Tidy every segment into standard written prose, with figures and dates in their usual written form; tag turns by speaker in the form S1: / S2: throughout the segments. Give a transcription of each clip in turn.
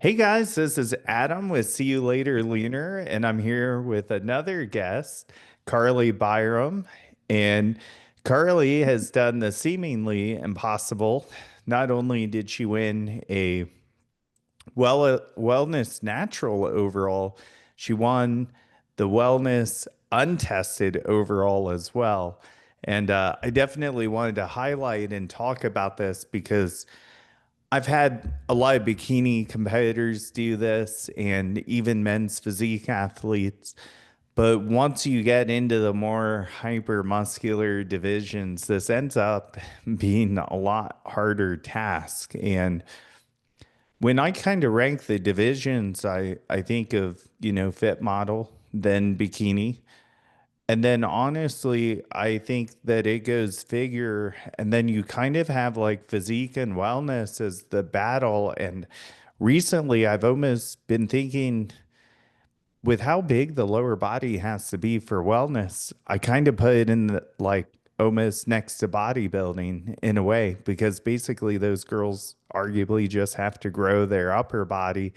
S1: Hey guys, this is Adam with See You Later Leaner, and I'm here with another guest, Carly Byrum. And Carly has done the seemingly impossible. Not only did she win a wellness natural overall, she won the wellness untested overall as well. And I definitely wanted to highlight and talk about this because I've had a lot of bikini competitors do this and even men's physique athletes. But once you get into the more hypermuscular divisions, this ends up being a lot harder task. And when I kind of rank the divisions, I think of, fit model, then bikini. And then honestly, I think that it goes figure. And then you kind of have like physique and wellness as the battle. And recently, I've almost been thinking with how big the lower body has to be for wellness, I kind of put it in the, like almost next to bodybuilding in a way, because basically those girls arguably just have to grow their upper body.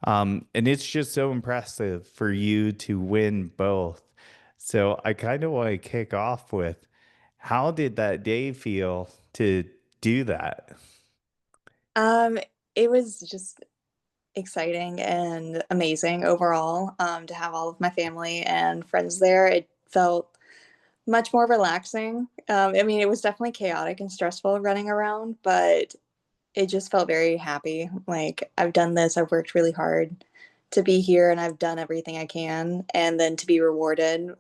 S1: And it's just so impressive for you to win both. So I kind of want to kick off with how did that day feel to do that?
S2: Um, it was just exciting and amazing overall, to have all of my family and friends there. It felt much more relaxing. I mean, it was definitely chaotic and stressful running around, but it just felt very happy. Like, I've done this, I've worked really hard to be here, and I've done everything I can. And then to be rewarded,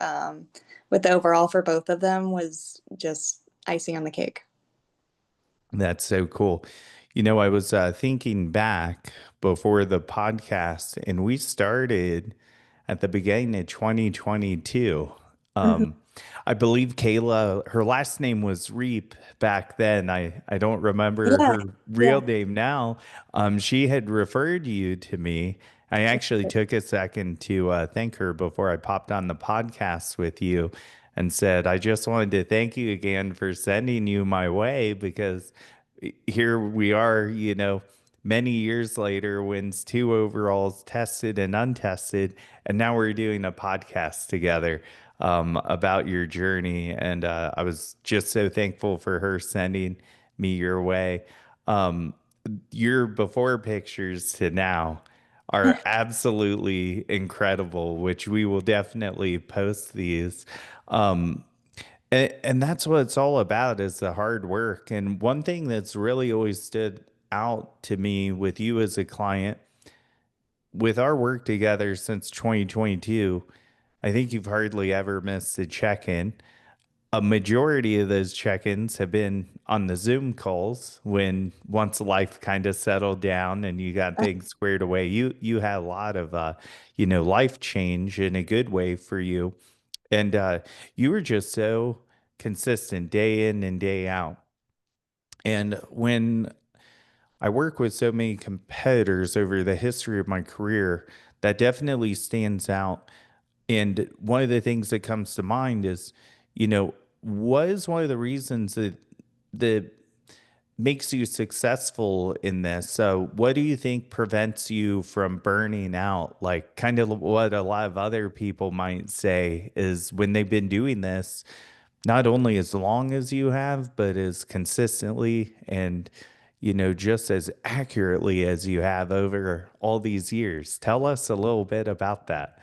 S2: with the overall for both of them was just icing on the cake.
S1: That's so cool. I was thinking back before the podcast, and we started at the beginning of 2022.
S2: Mhm.
S1: Um, I believe Kayla, her last name was Reap back then. I don't remember
S2: Yeah,
S1: her real
S2: yeah.
S1: name now. She had referred you to me. I actually took a second to thank her before I popped on the podcast with you and said, I just wanted to thank you again for sending you my way because here we are, many years later, wins two overalls, tested and untested. And now we're doing a podcast together about your journey. And I was just so thankful for her sending me your way. Um, your before pictures to now are absolutely incredible, which we will definitely post these. Um, and that's what it's all about is the hard work. And one thing that's really always stood out to me with you as a client, with our work together since 2022, I think you've hardly ever missed a check-in. A majority of those check-ins have been on the Zoom calls when once life kind of settled down and you got things squared away. You had a lot of life change in a good way for you. And you were just so consistent day in and day out. And when I work with so many competitors over the history of my career, that definitely stands out. And one of the things that comes to mind is, what is one of the reasons that makes you successful in this? So, what do you think prevents you from burning out? Like, kind of what a lot of other people might say is when they've been doing this, not only as long as you have, but as consistently and, just as accurately as you have over all these years. Tell us a little bit about that.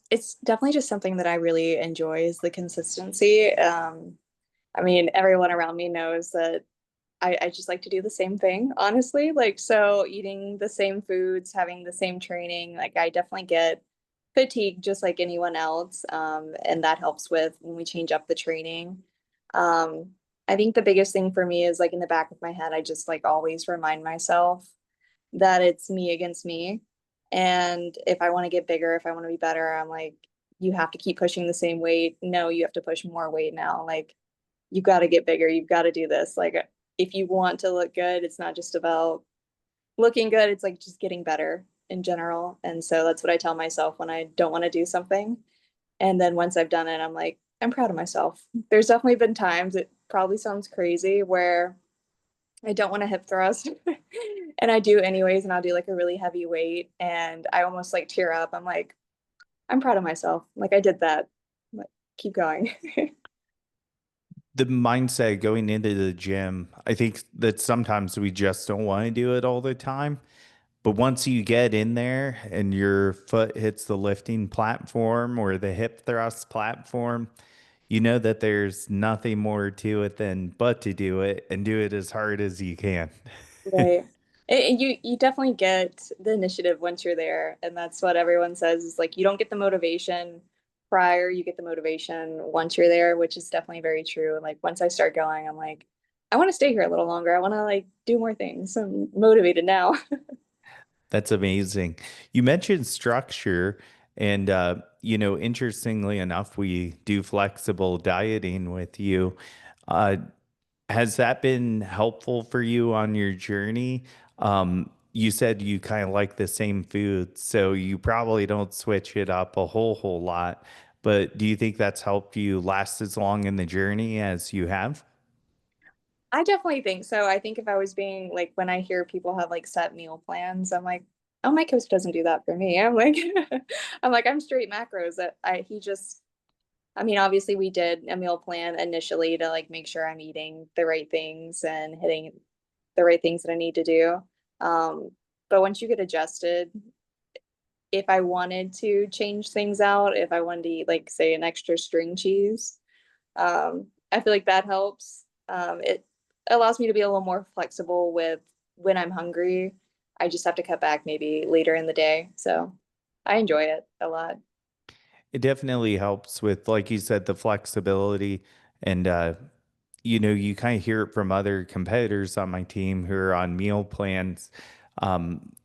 S2: It's definitely just something that I really enjoy is the consistency. I mean, everyone around me knows that I just like to do the same thing, honestly. Like, so eating the same foods, having the same training, like, I definitely get fatigued just like anyone else. And that helps with when we change up the training. Um, I think the biggest thing for me is like in the back of my head, I just like always remind myself that it's me against me. And if I want to get bigger, if I want to be better, I'm like, you have to keep pushing the same weight. No, you have to push more weight now. Like, you've got to get bigger. You've got to do this. Like, if you want to look good, it's not just about looking good, it's like just getting better in general. And so that's what I tell myself when I don't want to do something. And then once I've done it, I'm like, I'm proud of myself. There's definitely been times, it probably sounds crazy, where I don't want to hip thrust. And I do anyways, and I'll do like a really heavy weight and I almost like tear up. I'm like, I'm proud of myself. Like I did that. Like, keep going.
S1: The mindset going into the gym, I think that sometimes we just don't want to do it all the time. But once you get in there and your foot hits the lifting platform or the hip thrust platform, you know that there's nothing more to it than but to do it and do it as hard as you can.
S2: Right. You definitely get the initiative once you're there, and that's what everyone says is like you don't get the motivation prior, you get the motivation once you're there, which is definitely very true. Like once I start going, I'm like, I want to stay here a little longer. I want to like do more things. I'm motivated now.
S1: That's amazing. You mentioned structure, and interestingly enough, we do flexible dieting with you. Uh, has that been helpful for you on your journey? You said you kind of like the same food, so you probably don't switch it up a whole lot. But do you think that's helped you last as long in the journey as you have?
S2: I definitely think so. I think if I was being like when I hear people have like set meal plans, I'm like, oh, my coach doesn't do that for me. I'm like, I'm like, I'm straight macros. That I he just I mean, obviously we did a meal plan initially to like make sure I'm eating the right things and hitting the right things that I need to do. Um, but once you get adjusted, if I wanted to change things out, if I wanted to eat like say an extra string cheese, I feel like that helps. It allows me to be a little more flexible with when I'm hungry. I just have to cut back maybe later in the day. So I enjoy it a lot.
S1: It definitely helps with, like you said, the flexibility. And, you kind of hear it from other competitors on my team who are on meal plans.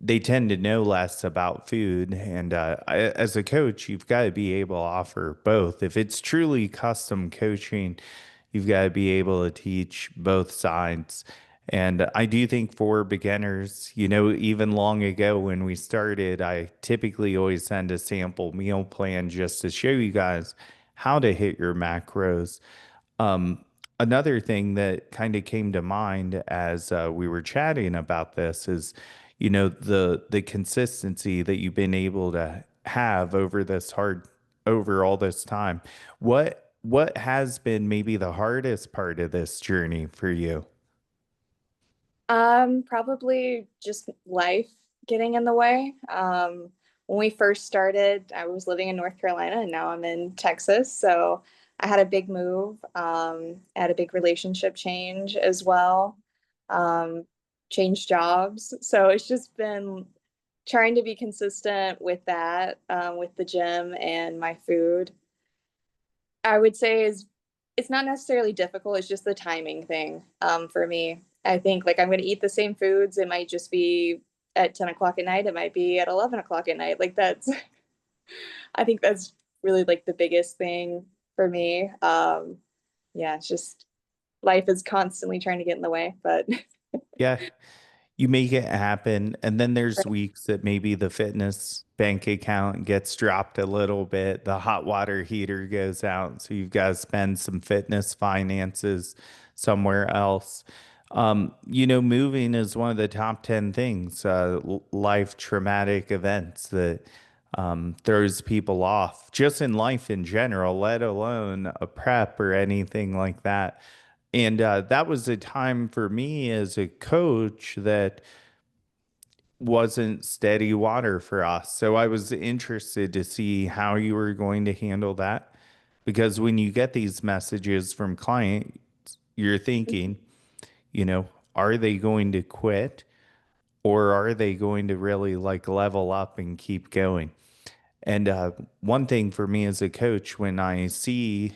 S1: They tend to know less about food. And as a coach, you've got to be able to offer both. If it's truly custom coaching, you've got to be able to teach both sides. And I do think for beginners, even long ago when we started, I typically always send a sample meal plan just to show you guys how to hit your macros. Um, Another thing that kind of came to mind as we were chatting about this is, the consistency that you've been able to have over all this time. What has been maybe the hardest part of this journey for you?
S2: Probably just life getting in the way. When we first started, I was living in North Carolina and now I'm in Texas. So I had a big move, I had a big relationship change as well, changed jobs. So it's just been trying to be consistent with that, with the gym and my food. I would say is it's not necessarily difficult, it's just the timing thing, for me. I think like I'm gonna eat the same foods. It might just be at 10 o'clock at night, it might be at 11 o'clock at night. Like that's I think that's really like the biggest thing for me. Yeah, it's just life is constantly trying to get in the way, but
S1: Yeah, you make it happen. And then there's weeks that maybe the fitness bank account gets dropped a little bit, the hot water heater goes out. So you've got to spend some fitness finances somewhere else. Moving is one of the top 10 things, life traumatic events that throws people off, just in life in general, let alone a prep or anything like that. And that was a time for me as a coach that wasn't steady water for us. So I was interested to see how you were going to handle that. Because when you get these messages from clients, you're thinking, are they going to quit or are they going to really like level up and keep going? And one thing for me as a coach, when I see,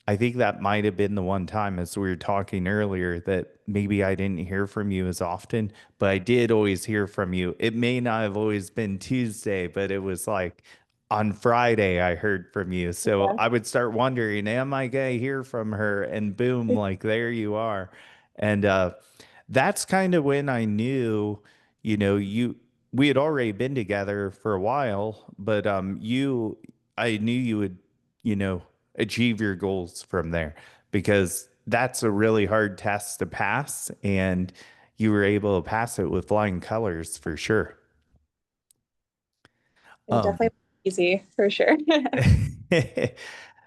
S1: I think that might have been the one time, as we were talking earlier, that maybe I didn't hear from you as often, but I did always hear from you. It may not have always been Tuesday, but it was like on Friday I heard from you. So
S2: yeah.
S1: I would start wondering, am I going to hear from her? And boom, like there you are. And that's kind of when I knew, we had already been together for a while, but I knew you would, you know, achieve your goals from there because that's a really hard test to pass, and you were able to pass it with flying colors for sure.
S2: It
S1: Um,
S2: definitely easy for sure.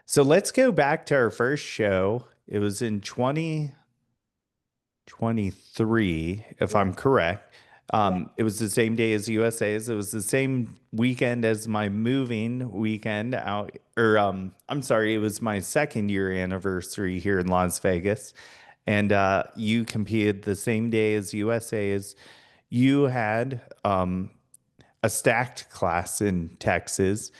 S1: so let's go back to our first show. It was in 2023, if
S2: Yeah,
S1: I'm correct.
S2: yeah,
S1: It was the same day as USA's. It was the same weekend as my moving weekend out, or I'm sorry, it was my second year anniversary here in Las Vegas. And you competed the same day as USA's. You had a stacked class in Texas,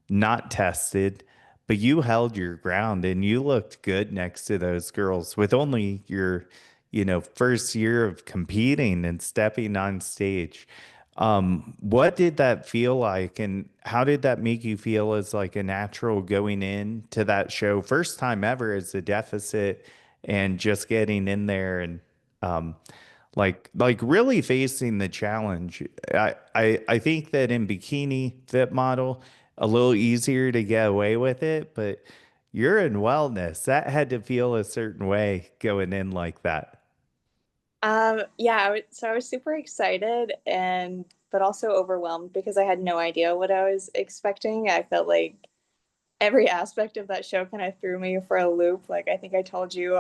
S1: not tested, but you held your ground and you looked good next to those girls with only your, first year of competing and stepping on stage. What did that feel like, and how did that make you feel as like a natural going in to that show, first time ever as a deficit, and just getting in there and um, like really facing the challenge. I think that in bikini fit model, a little easier to get away with it, but you're in wellness. That had to feel a certain way going in like that.
S2: yeah. So I was super excited and but also overwhelmed because I had no idea what I was expecting. I felt like every aspect of that show kind of threw me for a loop. Like I think I told you,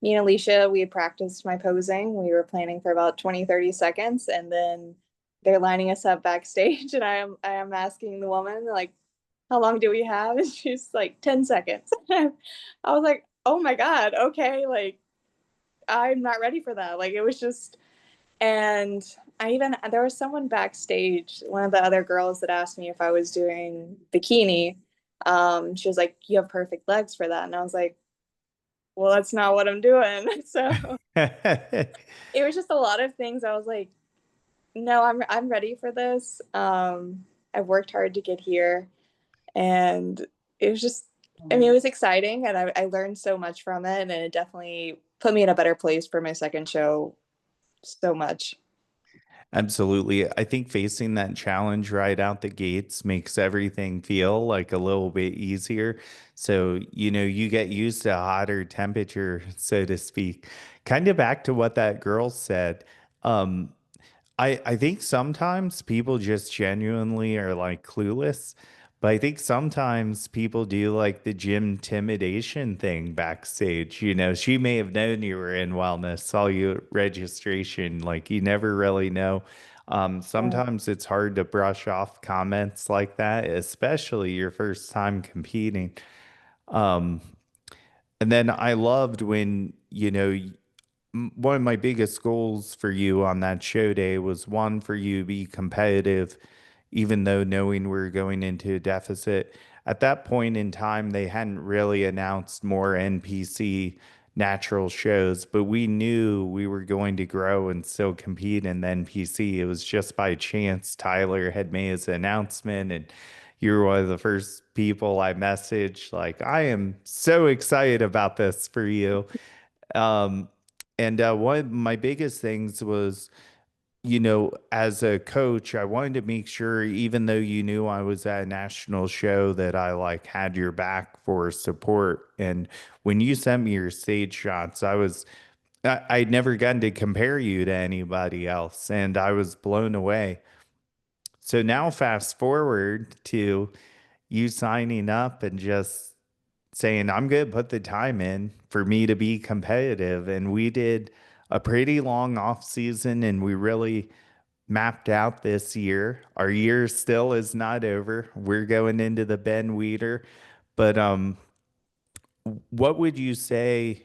S2: me and Alicia, we had practiced my posing. We were planning for about 20, 30 seconds, and then they're lining us up backstage, and I am asking the woman, like, how long do we have? And she's like, 10 seconds. I was like, oh my God, okay, like I'm not ready for that. Like it was just and there was someone backstage, one of the other girls that asked me if I was doing bikini. She was like, "You have perfect legs for that," and I was like, "Well, that's not what I'm doing." So it was just a lot of things. I was like, "No, I'm ready for this." I've worked hard to get here, and it was just, I mean, it was exciting, and I learned so much from it, and it definitely put me in a better place for my second show so much.
S1: Absolutely. I think facing that challenge right out the gates makes everything feel like a little bit easier. So, you get used to a hotter temperature, so to speak. Kind of back to what that girl said. Um, I think sometimes people just genuinely are like clueless, but I think sometimes people do like the gym intimidation thing backstage. She may have known you were in wellness, saw you at registration, like you never really know. Sometimes it's hard to brush off comments like that, especially your first time competing. Um, and then I loved when, one of my biggest goals for you on that show day was one for you to be competitive, even though knowing we are going into a deficit. At that point in time, they hadn't really announced more NPC natural shows, but we knew we were going to grow and still compete in the NPC. It was just by chance Tyler had made his announcement, and you were one of the first people I messaged. Like, I am so excited about this for you. Um, and one of my biggest things was, as a coach, I wanted to make sure, even though you knew I was at a national show, that I like had your back for support. And when you sent me your stage shots, I'd never gotten to compare you to anybody else, and I was blown away. So now fast forward to you signing up and just saying, I'm going to put the time in for me to be competitive. And we did a pretty long off season, and we really mapped out this year. Our year still is not over. We're going into the Ben Weeder. But what would you say,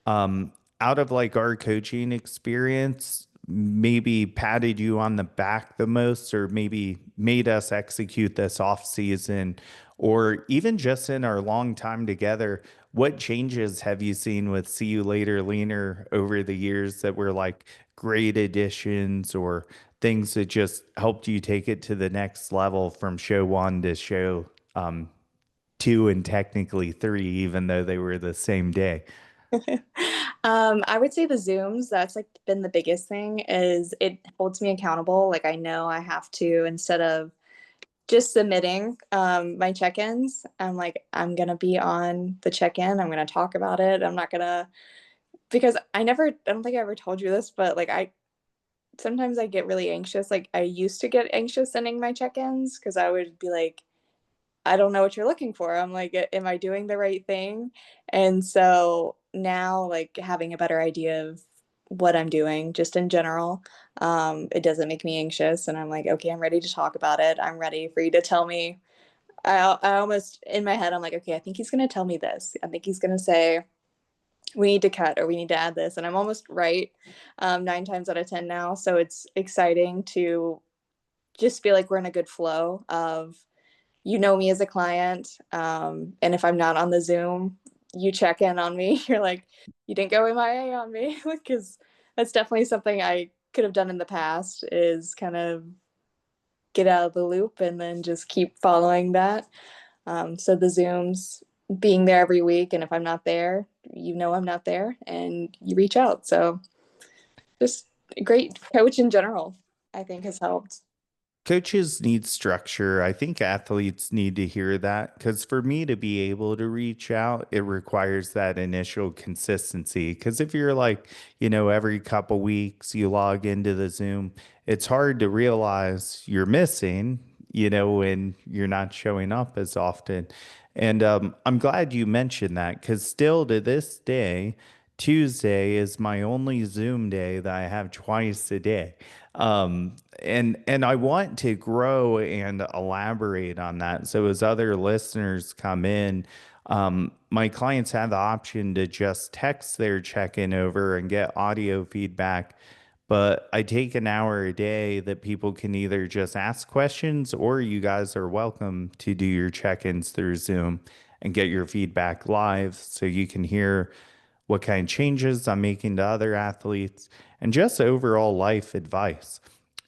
S1: um, out of like our coaching experience, maybe patted you on the back the most, or maybe made us execute this off season, or even just in our long time together? What changes have you seen with See You Later Leaner over the years that were like great additions, or things that just helped you take it to the next level from show one to show two and technically three, even though they were the same day?
S2: I would say the Zooms, that's like been the biggest thing is it holds me accountable. Like I know I have to, instead of just submitting my check-ins. I'm like, I'm gonna be on the check-in. I'm gonna talk about it. I'm not gonna because I don't think I ever told you this, but like I sometimes I get really anxious. Like I used to get anxious sending my check-ins because I would be like, I don't know what you're looking for. I'm like, am I doing the right thing? And so now, like having a better idea of what I'm doing just in general, it doesn't make me anxious. And I'm like, okay, I'm ready to talk about it. I'm ready for you to tell me. I almost in my head, I'm like, okay, I think he's going to tell me this. I think he's going to say, we need to cut or we need to add this. And I'm almost right 9 times out of 10 now. So it's exciting to just feel like we're in a good flow of, you know me as a client. And if I'm not on the Zoom, you check in on me. You're like, you didn't go MIA on me. Because that's definitely something I could have done in the past is kind of get out of the loop and then just keep following that. So the Zooms being there every week. And if I'm not there, you know I'm not there and you reach out. So just a great coach in general, I think has helped.
S1: Coaches need structure. I think athletes need to hear that because for me to be able to reach out, it requires that initial consistency. Because if you're like, every couple weeks you log into the Zoom, it's hard to realize you're missing, when you're not showing up as often. And I'm glad you mentioned that because still to this day, Tuesday is my only Zoom day that I have twice a day. And I want to grow and elaborate on that. So as other listeners come in, my clients have the option to just text their check-in over and get audio feedback. But I take an hour a day that people can either just ask questions or you guys are welcome to do your check-ins through Zoom and get your feedback live so you can hear what kind of changes I'm making to other athletes and just overall life advice.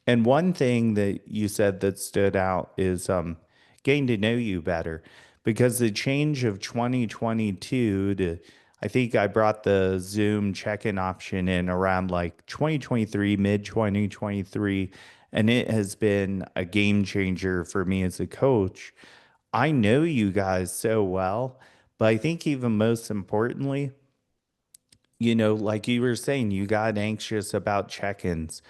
S1: And one thing that you said that stood out is getting to know you better because the change of 2022 to, I think I brought the Zoom check-in option in around like 2023, mid 2023, and it has been a game changer for me as a coach. I know you guys so well, but I think even most importantly, like you were saying, you got anxious about check-ins.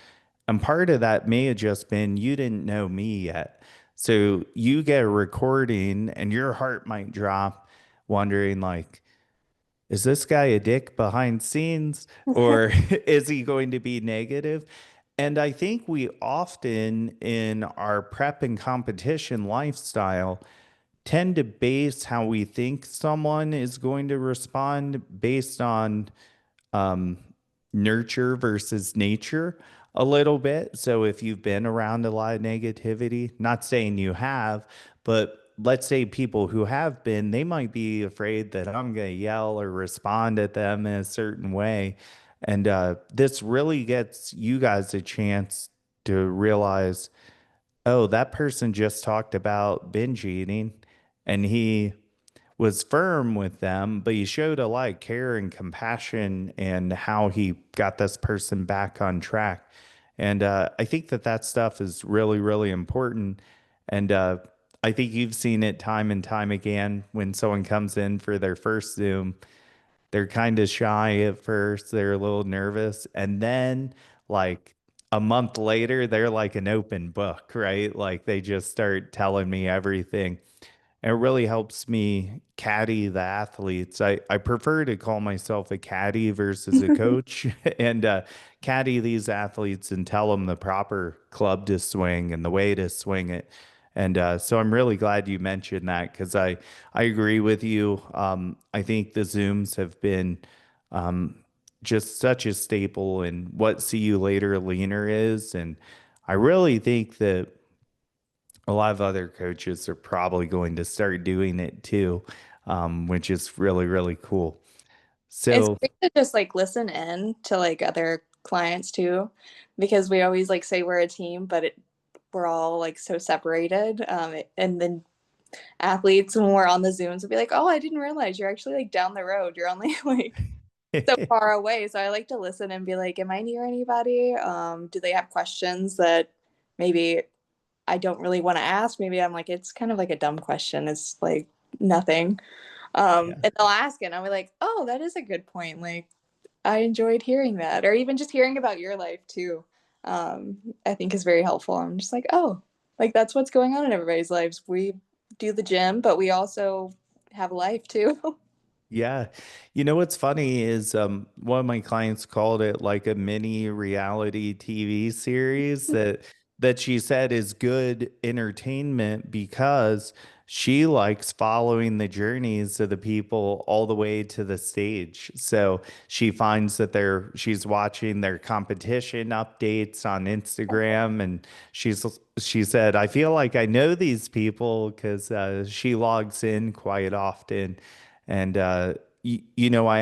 S1: And part of that may have just been you didn't know me yet. So you get a recording and your heart might drop, wondering like, is this guy a dick behind scenes or is he going to be negative? And I think we often in our prep and competition lifestyle tend to base how we think someone is going to respond based on um, nurture versus nature a little bit. So if you've been around a lot of negativity, not saying you have, but let's say people who have been, they might be afraid that I'm going to yell or respond at them in a certain way. And this really gets you guys a chance to realize, oh, that person just talked about binge eating and he was firm with them, but he showed a lot of care and compassion and how he got this person back on track. And I think that that stuff is really, really important. And I think you've seen it time and time again when someone comes in for their first Zoom. They're kind of shy at first, they're a little nervous. And then, like, a month later, they're like an open book, right? Like, they just start telling me everything. And it really helps me caddy the athletes. I prefer to call myself a caddy versus a coach and caddy these athletes and tell them the proper club to swing and the way to swing it. And so I'm really glad you mentioned that because I agree with you. I think the Zooms have been um, just such a staple in what See You Later Leaner is. And I really think that a lot of other coaches are probably going to start doing it too, which is really, really cool.
S2: It's
S1: So,
S2: great to just like listen in to like other clients too, because we always like say we're a team, but we're all like so separated. And then athletes when we're on the Zooms will be like, "Oh, I didn't realize you're actually like down the road. You're only like so far away." So I like to listen and be like, "Am I near anybody? Do they have questions that maybe I don't really want to ask. Maybe I'm like, it's kind of like a dumb question. It's like nothing.
S1: Yeah.
S2: And they'll ask it and I'll be like, oh, that is a good point. Like, I enjoyed hearing that, or even just hearing about your life too. Um, I think is very helpful. I'm just like, oh, like that's what's going on in everybody's lives. We do the gym, but we also have life too.
S1: Yeah. You know what's funny is one of my clients called it like a mini reality TV series that she said is good entertainment because she likes following the journeys of the people all the way to the stage. So she finds that she's watching their competition updates on Instagram, and she said, I feel like I know these people because she logs in quite often. And, I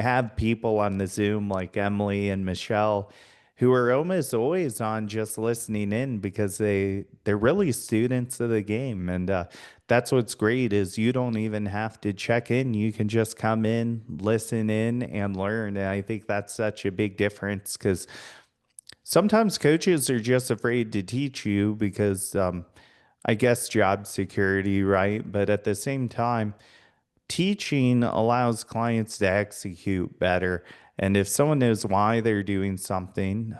S1: have people on the Zoom like Emily and Michelle who are almost always on just listening in because they're really students of the game. And that's what's great is you don't even have to check in. You can just come in, listen in, and learn. And I think that's such a big difference because sometimes coaches are just afraid to teach you because I guess job security, right? But at the same time, teaching allows clients to execute better. And if someone knows why they're doing something,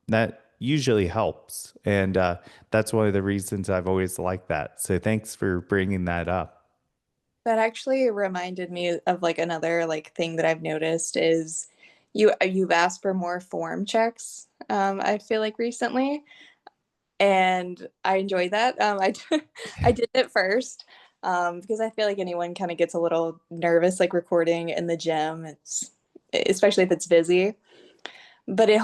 S1: that usually helps. And that's one of the reasons I've always liked that. So thanks for bringing that up.
S2: That actually reminded me of like another like thing that I've noticed is you've asked for more form checks. I feel like recently, and I enjoy that. I did it first because I feel like anyone kind of gets a little nervous like recording in the gym. It's especially if it's busy, but it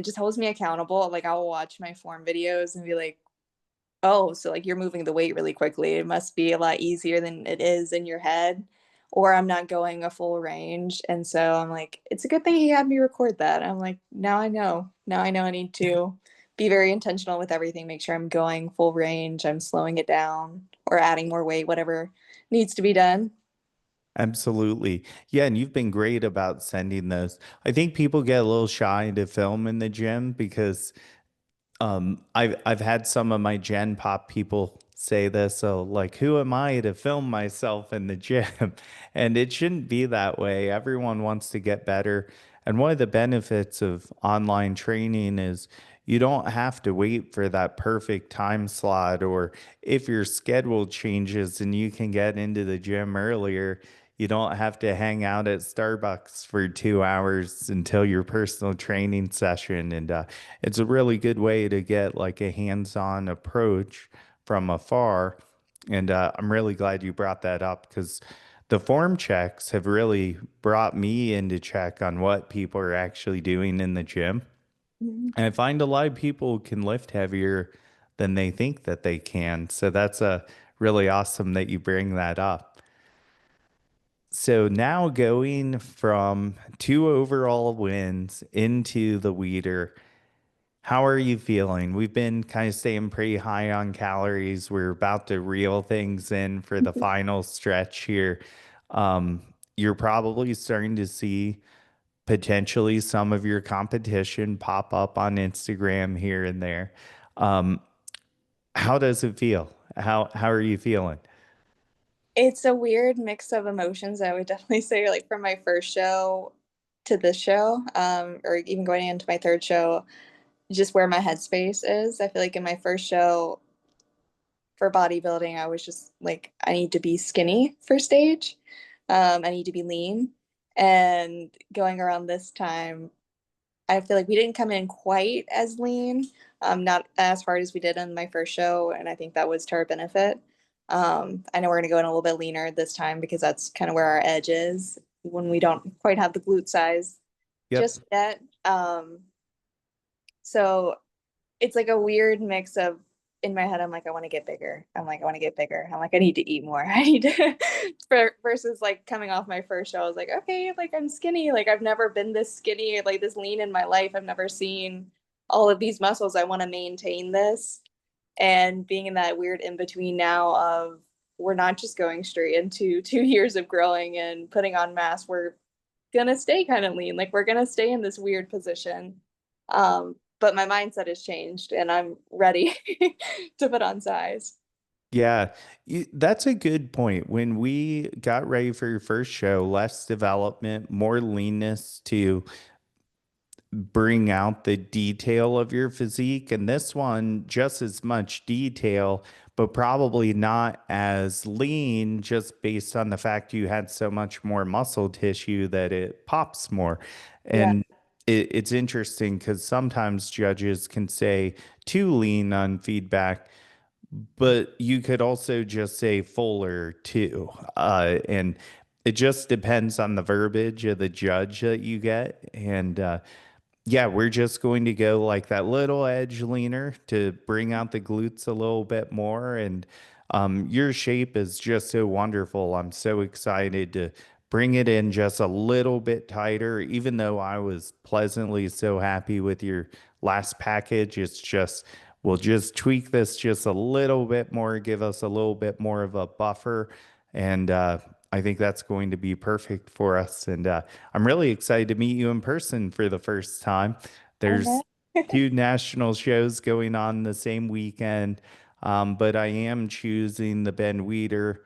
S2: just holds me accountable. Like I'll watch my form videos and be like, oh, so like you're moving the weight really quickly. It must be a lot easier than it is in your head. Or I'm not going a full range. And so I'm like, it's a good thing he had me record that. I'm like, now I know. Now I know I need to be very intentional with everything, make sure I'm going full range, I'm slowing it down or adding more weight, whatever needs to be done.
S1: Absolutely. Yeah, and you've been great about sending those. I think people get a little shy to film in the gym because I've had some of my Gen Pop people say this, so like, who am I to film myself in the gym? And it shouldn't be that way. Everyone wants to get better. And one of the benefits of online training is you don't have to wait for that perfect time slot, or if your schedule changes and you can get into the gym earlier, you don't have to hang out at Starbucks for 2 hours until your personal training session. And it's a really good way to get like a hands-on approach from afar. And I'm really glad you brought that up because the form checks have really brought me into check on what people are actually doing in the gym.
S2: Mhm.
S1: And I find a lot of people can lift heavier than they think that they can. So that's really awesome that you bring that up. So now going from 2 overall wins into the weeder, how are you feeling? We've been kind of staying pretty high on calories. We're about to reel things in for the final stretch here. You're probably starting to see potentially some of your competition pop up on Instagram here and there. Um, how does it feel? How are you feeling?
S2: It's a weird mix of emotions, I would definitely say, like from my first show to this show, or even going into my third show, just where my headspace is. I feel like in my first show for bodybuilding, I was just like, I need to be skinny for stage. I need to be lean. And going around this time, I feel like we didn't come in quite as lean, not as hard as we did in my first show, and I think that was to our benefit. I know we're going to go in a little bit leaner this time because that's kind of where our edge is when we don't quite have the glute size
S1: Yep.
S2: just yet. So it's like a weird mix of in my head, I'm like, I want to get bigger. I'm like, I want to get bigger. I'm like, I need to eat more. I need to versus like coming off my first show, I was like, okay, like I'm skinny. Like I've never been this skinny, like this lean in my life. I've never seen all of these muscles. I want to maintain this. And being in that weird in between now of we're not just going straight into 2 years of growing and putting on mass. We're gonna stay kind of lean. Like we're gonna stay in this weird position. but my mindset has changed and I'm ready to put on size.
S1: Yeah, that's a good point. When we got ready for your first show, less development, more leanness to bring out the detail of your physique. And this one, just as much detail, but probably not as lean, just based on the fact you had so much more muscle tissue that it pops more.
S2: Yeah.
S1: And it's interesting because sometimes judges can say too lean on feedback, but you could also just say fuller too. And it just depends on the verbiage of the judge that you get. And yeah, we're just going to go like that little edge leaner to bring out the glutes a little bit more. And your shape is just so wonderful. I'm so excited to bring it in just a little bit tighter, even though I was pleasantly so happy with your last package. It's just, we'll just tweak this just a little bit more, give us a little bit more of a buffer. And I think that's going to be perfect for us. And I'm really excited to meet you in person for the first time.
S2: I know.
S1: There's two national shows going on the same weekend, but I am choosing the Ben Weeder.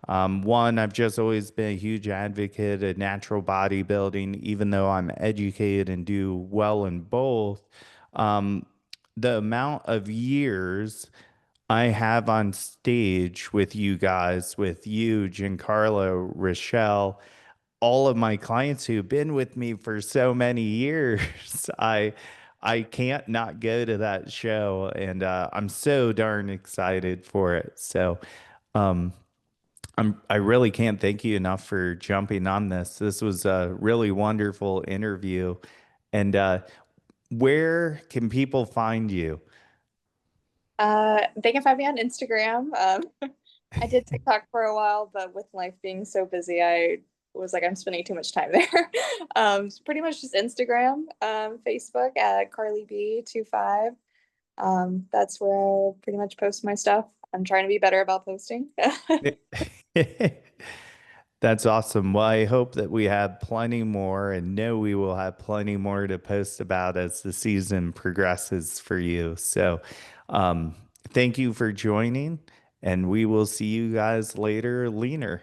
S1: One, I've just always been a huge advocate of natural bodybuilding, even though I'm educated and do well in both. Um, the amount of years I have on stage with you guys, with you, Giancarlo, Rochelle, all of my clients who've been with me for so many years, I can't not go to that show, and I'm so darn excited for it. So, um, I really can't thank you enough for jumping on this. This was a really wonderful interview. And where can people find you?
S2: They can find me on Instagram. I did TikTok for a while, but with life being so busy, I was like, I'm spending too much time there. So pretty much just Instagram, Facebook at Carly B25. That's where I pretty much post my stuff. I'm trying to be better about posting.
S1: That's awesome. Well, I hope that we have plenty more and know we will have plenty more to post about as the season progresses for you. So, thank you for joining, and we will see you guys later, leaner.